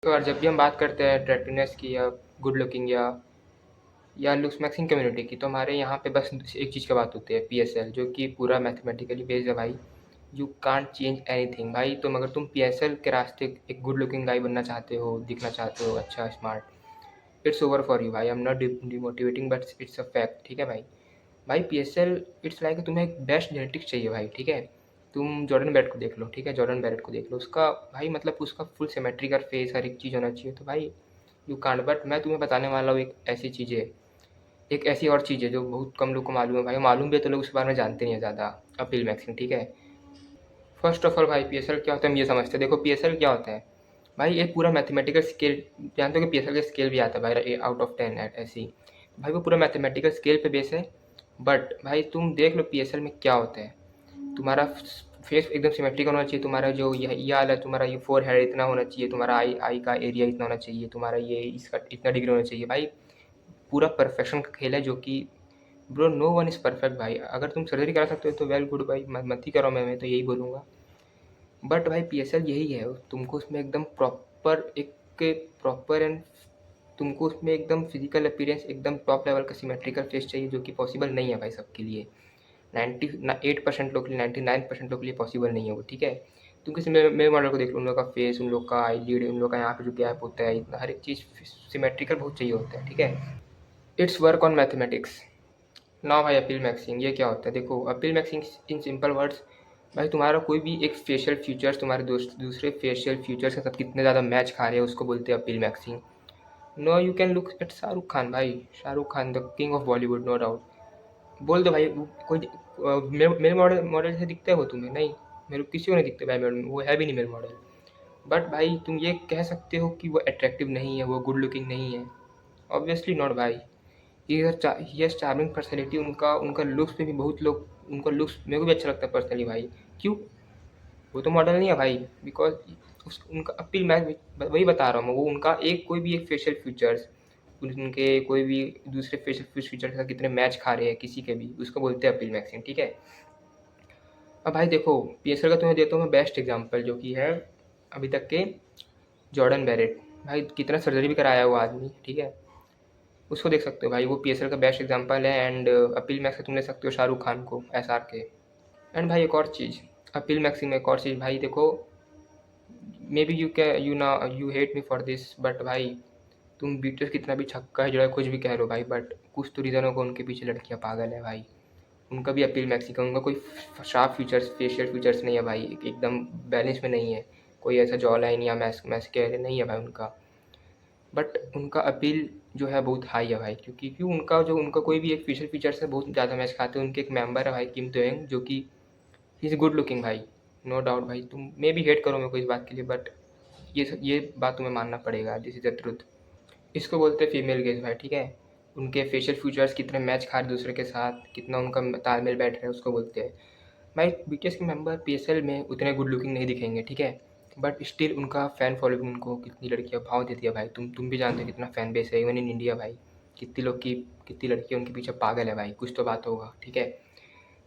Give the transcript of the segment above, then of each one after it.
तो यार जब भी हम बात करते हैं अट्रैक्टिवनेस की या गुड लुकिंग या लुक्स मैक्सिंग कम्युनिटी की, तो हमारे यहाँ पे बस एक चीज़ की बात होती है, पीएसएल, जो कि पूरा मैथमेटिकली बेस्ड है भाई। यू कांट चेंज एनीथिंग भाई। तुम अगर तुम पीएसएल के रास्ते एक गुड लुकिंग गाई बनना चाहते हो, दिखना चाहते हो अच्छा smart, it's over for you भाई। I am not demotivating but it's a fact, ठीक है भाई। भाई पीएसएल इट्स लाइक तुम्हें एक बेस्ट जेनेटिक्स चाहिए भाई, ठीक है। तुम जॉर्डन बैरेट को देख लो, ठीक है, जॉर्डन बैरेट को देख लो, उसका भाई मतलब उसका फुल सिमेट्रिकल फेस, हर एक चीज़ होना चाहिए, तो भाई यू कांट। बट मैं तुम्हें बताने वाला हूँ एक ऐसी चीज़ है, एक ऐसी और चीज़ है जो बहुत कम लोग को मालूम है भाई। मालूम भी है तो लोग उस बारे में जानते नहीं है ज़्यादा। अपील मैक्सिंग, ठीक है। फर्स्ट ऑफ ऑल भाई पीएसएल क्या होता है हम ये समझते हैं। देखो पीएसएल क्या होता है भाई, एक पूरा मैथमेटिकल स्केल, जानते हो कि पीएसएल का स्केल भी आता है भाई, आउट ऑफ 10 ऐसे ही भाई। वो पूरा मैथमेटिकल स्केल पे बेस है। बट भाई तुम देख लो पीएसएल में क्या होता है, तुम्हारा फेस एकदम सिमेट्रिकल होना चाहिए, तुम्हारा जो ये हाल है, तुम्हारा ये फोर हेड इतना होना चाहिए, तुम्हारा आई आई का एरिया इतना होना चाहिए, तुम्हारा ये इसका इतना डिग्री होना चाहिए भाई। पूरा परफेक्शन का खेल है, जो कि bro no one is perfect भाई। अगर तुम सर्जरी करा सकते हो तो वेल गुड भाई, मत ही करो, मैं तो यही बोलूँगा। बट भाई पीएसएल यही है, तुमको उसमें एकदम प्रॉपर एक प्रॉपर एंड तुमको उसमें एकदम फिजिकल अपीयरेंस एकदम टॉप लेवल का सिमेट्रिकल फेस चाहिए, जो कि पॉसिबल नहीं है भाई सबके लिए। 98% लोग के लिए, 99% लोग के लिए पॉसिबल नहीं है वो, ठीक है। तुम किसी मेरे मॉडल को देख लो, उन लोग का फेस, उन लोग का आई लीड, उन लोग का यहाँ पे जो गैप होता है, इतना हर एक चीज़ सिमेट्रिकल बहुत चाहिए होता है, ठीक है। It's work on mathematics. Now भाई अपील मैक्सिंग ये क्या होता है, देखो appeal maxing in simple words भाई, तुम्हारा कोई भी एक फेशियल फीचर्स तुम्हारे दूसरे फेशियल फीचर्स के साथ कितने ज़्यादा मैच खा रहे हैं, उसको बोलते हैं appeal maxing. No you can look at Shahrukh Khan भाई, Shahrukh Khan the king of Bollywood, no doubt. बोल दो भाई कोई मेरे मॉडल मॉडल से दिखता है वो तुम्हें? नहीं, मेरे को किसी को नहीं दिखते भाई मॉडल, वो है भी नहीं मेरे मॉडल। बट भाई तुम ये कह सकते हो कि वो अट्रैक्टिव नहीं है, वो गुड लुकिंग नहीं है? ऑब्वियसली नॉट भाई। ये चार्मिंग पर्सनैलिटी, उनका उनका लुक्स पे भी बहुत लोग, उनका लुक्स मेरे को भी अच्छा लगता है पर्सनली भाई। क्यों? वो तो मॉडल नहीं है भाई, बिकॉज उनका अपील, मैं वही बता रहा हूँ, वो उनका एक कोई भी एक फेशियल फीचर्स, उनके कोई भी दूसरे फेशियल फीचर के साथ कितने मैच खा रहे हैं किसी के भी, उसको बोलते हैं अपील मैक्सिंग, ठीक है। अब भाई देखो पीएसएल का तुम्हें देता हूँ मैं बेस्ट एग्जांपल, जो कि है अभी तक के जॉर्डन बैरेट। भाई कितना सर्जरी भी कराया है वो आदमी, ठीक है। उसको देख सकते हो भाई, वो पीएसएल का बेस्ट एग्जांपल है। एंड अपील मैक्स से तुम ले सकते हो शाहरुख खान को, एसआर के। एंड भाई एक और चीज़, अपील मैक्सिंग में एक और चीज़ भाई देखो, may be you hate me for this, but भाई तुम बीटीएस कितना भी छक्का है, जो कुछ भी कह रहे हो भाई, बट कुछ तो रीज़न होगा उनके पीछे लड़कियां पागल है भाई। उनका भी अपील मैक्सिंग का, उनका कोई शार्प फीचर्स, फेशियल फीचर्स नहीं है भाई, एकदम बैलेंस में नहीं है, कोई ऐसा जॉ लाइन या मैस्कैर नहीं है भाई उनका। बट उनका अपील जो है बहुत हाई है भाई, क्योंकि उनका कोई भी एक फेशियल फीचर्स है बहुत ज़्यादा मैच खाते हैं। उनके एक मेंबर है भाई किम दोयंग, जो कि ही इज़ गुड लुकिंग भाई, नो डाउट भाई। तुम मे बी हेट करो मेरे को इस बात के लिए, बट ये बात तुम्हें मानना पड़ेगा, दिस इज़ द ट्रुथ। इसको बोलते हैं फीमेल गेज भाई, ठीक है। उनके फेशियल फीचर्स कितने मैच खा रहे दूसरे के साथ, कितना उनका तालमेल बैठ रहा है, उसको बोलते हैं भाई। बीटीएस के मेंबर पीएसएल में उतने गुड लुकिंग नहीं दिखेंगे, ठीक है। बट स्टिल उनका फ़ैन फॉलोइंग, उनको कितनी लड़कियाँ भाव देती है भाई, तुम भी जानते हो कितना फ़ैन बेस है इवन इन इंडिया भाई। कितनी लोग की कितनी लड़कियाँ उनके पीछे पागल है भाई, कुछ तो बात होगा, ठीक है।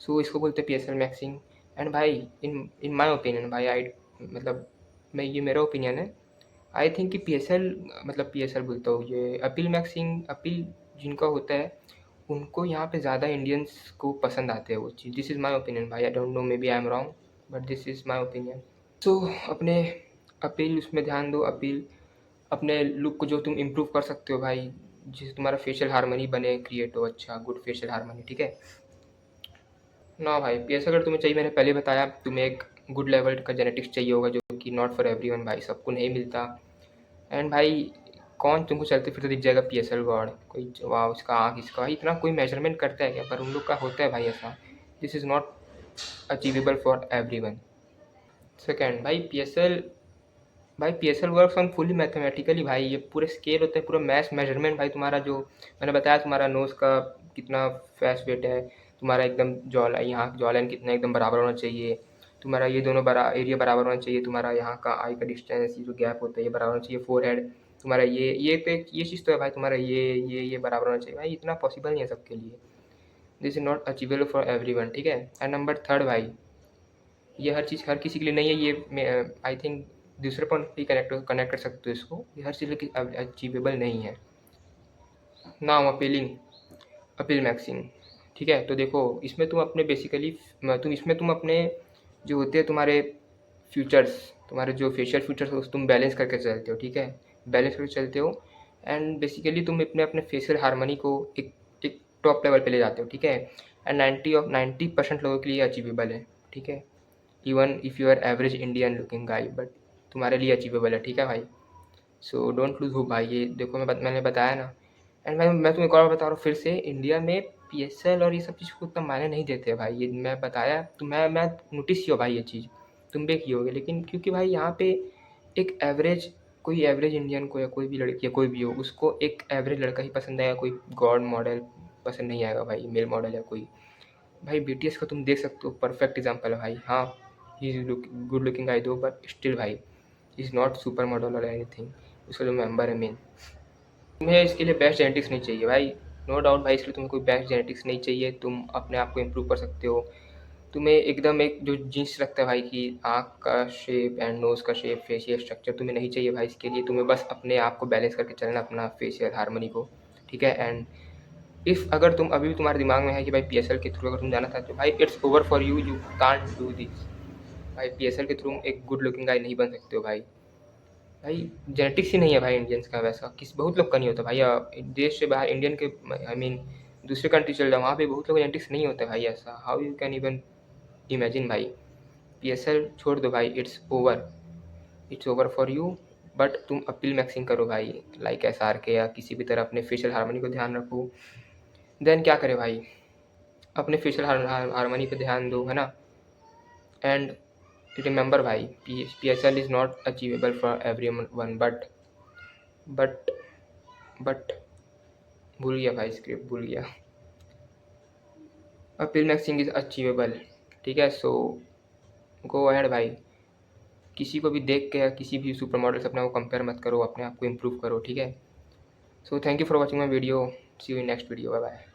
सो इसको बोलते हैं पीएसएल मैक्सिंग। एंड भाई इन इन माय ओपिनियन भाई, आई मतलब मैं ये मेरा ओपिनियन है, आई थिंक कि पीएसएल, मतलब पीएसएल बोलता हूँ, ये अपील मैक्सिंग, अपील जिनका होता है उनको यहाँ पे ज़्यादा इंडियंस को पसंद आते हैं वो चीज़। दिस इज़ माय ओपिनियन भाई, I don't know, may be I am wrong, but this is my opinion. So अपने अपील उसमें ध्यान दो, अपील अपने लुक को जो तुम इम्प्रूव कर सकते हो भाई, जिससे तुम्हारा फेशियल हार्मनी बने, क्रिएट हो अच्छा गुड फेशियल हार्मनी, ठीक है ना भाई। पीएस अगर तुम्हें चाहिए, मैंने पहले बताया, तुम्हें एक गुड लेवल का जेनेटिक्स चाहिए होगा, जो कि नॉट फॉर एवरीवन भाई, सबको नहीं मिलता। एंड भाई कौन तुमको चलते फिरते दिख जाएगा पीएसएल गॉड, कोई वाह उसका आँख इसका, इतना कोई मेजरमेंट करता है क्या? पर उन लोग का होता है भाई ऐसा। This is not achievable for everyone. Second भाई PSL works on fully mathematically भाई, ये पूरे स्केल होते हैं, पूरा मैथ मेजरमेंट भाई। तुम्हारा जो मैंने बताया, तुम्हारा नोज़ का कितना फेस वेट है, तुम्हारा एकदम जॉ लाइन, यहाँ जॉ लाइन कितना एकदम बराबर होना चाहिए, तुम्हारा ये दोनों एरिया बराबर होना चाहिए, तुम्हारा यहाँ का आई का डिस्टेंस, ये जो गैप होता है ये बराबर होना चाहिए, फोर हेड तुम्हारा ये चीज़ तो है भाई, तुम्हारा ये बराबर होना चाहिए भाई, इतना पॉसिबल नहीं है सबके लिए। This is not achievable for everyone, ठीक है। एंड नंबर थर्ड भाई, ये हर चीज़ हर किसी के लिए नहीं है, ये आई थिंक दूसरे पॉइंट भी कनेक्ट कर सकते हो इसको, ये हर चीज़ की अचीवेबल नहीं है। नाउ अपील मैक्सिंग, ठीक है। तो देखो इसमें तुम अपने बेसिकली तुम अपने जो होते हैं तुम्हारे फीचर्स, तुम्हारे जो फेशियल फीचर्स हो तुम बैलेंस करके चलते हो, ठीक है। बैलेंस करके चलते हो एंड बेसिकली तुम अपने अपने फेशियल हार्मनी को एक एक टॉप लेवल पे ले जाते हो, ठीक है। एंड 90% लोगों के लिए अचीवेबल है, ठीक है। Even if you are average Indian looking guy, but तुम्हारे लिए अचीवेबल है, ठीक है भाई। सो डोंट लूज़ होप भाई। ये देखो मैंने बताया ना। एंड मैं तुम्हें एक और बता रहा हूँ फिर से, इंडिया में पीएसएल और ये सब चीज़ को उतना मायने नहीं देते हैं भाई। ये मैं बताया तो मैं नोटिस किया भाई ये चीज़, तुम भी किए होगे। लेकिन क्योंकि भाई यहाँ पे एक एवरेज, कोई एवरेज इंडियन को या कोई भी लड़की या कोई भी हो, उसको एक एवरेज लड़का ही पसंद आएगा, कोई गॉड मॉडल पसंद नहीं आएगा भाई, मेल मॉडल या कोई। भाई बीटीएस को तुम देख सकते हो, परफेक्ट एग्जाम्पल है भाई। हाँ, he is good looking I दो, बट स्टिल भाई इज़ नॉट सुपर मॉडल और एनीथिंग। उसका जो मेंबर है मेन, तुम्हें इसके लिए बेस्ट जेनेटिक्स नहीं चाहिए भाई, नो डाउट भाई। इसलिए तुम्हें कोई बेस्ट जेनेटिक्स नहीं चाहिए, तुम अपने आप को इम्प्रूव कर सकते हो। तुम्हें एकदम एक जो जीन्स रखता है भाई कि आँख का शेप एंड नोज़ का शेप, फेशियल स्ट्रक्चर तुम्हें नहीं चाहिए भाई। इसके लिए तुम्हें बस अपने आप को बैलेंस करके चलना, अपना फेशियल हार्मनी को, ठीक है। एंड इफ़ अगर तुम अभी भी तुम्हारे दिमाग में है कि भाई पीएसएल के थ्रू अगर तुम जाना चाहते हो, भाई it's over for you, you can't do this. भाई पीएसएल के थ्रू एक गुड लुकिंग गाय नहीं बन सकते हो भाई। भाई जेनेटिक्स ही नहीं है भाई इंडियंस का वैसा, किस बहुत लोग का नहीं होता भाई। देश से बाहर इंडियन के, आई मीन दूसरे कंट्री चल जाओ, वहाँ पे बहुत लोग जेनेटिक्स नहीं होता भाई ऐसा। How you can even imagine भाई। पीएसएल छोड़ दो भाई, it's over for you. But तुम अपील मैक्सिंग करो भाई, लाइक एसआरके या किसी भी तरह अपने फेशियल हार्मनी को ध्यान रखो। देन क्या करे भाई, अपने फेशियल हार्मनी पे ध्यान दो, है ना। एंड रिमेंबर भाई, PSL is not achievable for everyone, but but भूल गया भाई, स्क्रिप्ट भूल गया। अपील मैक्सिंग इज़ अचीवेबल, ठीक है। सो गो अहेड भाई। किसी को भी देख के या किसी भी सुपर मॉडल से अपने को कंपेयर मत करो, अपने आप को इम्प्रूव करो, ठीक है। So thank you for watching my video, see you in next video, bye bye.